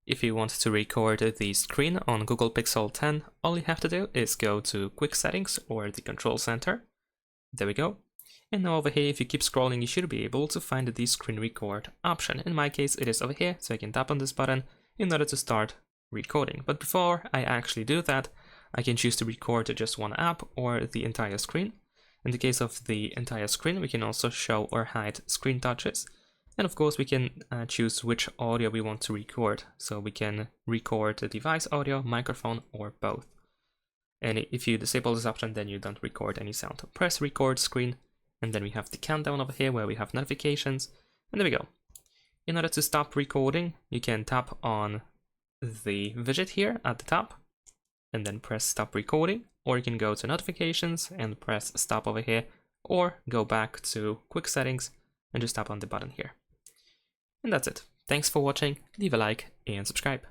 If you want to record the screen on Google Pixel 10, all you have to do is go to Quick Settings or the Control Center. There we go. And now over here, if you keep scrolling, you should be able to find the Screen Record option. In my case, it is over here, so I can tap on this button in order to start recording. But before I actually do that, I can choose to record just one app or the entire screen. In the case of the entire screen, we can also show or hide screen touches. And of course, we can choose which audio we want to record. So we can record the device audio, microphone, or both. And if you disable this option, then you don't record any sound. Press record screen, and then we have the countdown over here where we have notifications. And there we go. In order to stop recording, you can tap on the widget here at the top, and then press stop recording. Or you can go to notifications and press stop over here, or go back to quick settings and just tap on the button here. And that's it. Thanks for watching, leave a like and subscribe.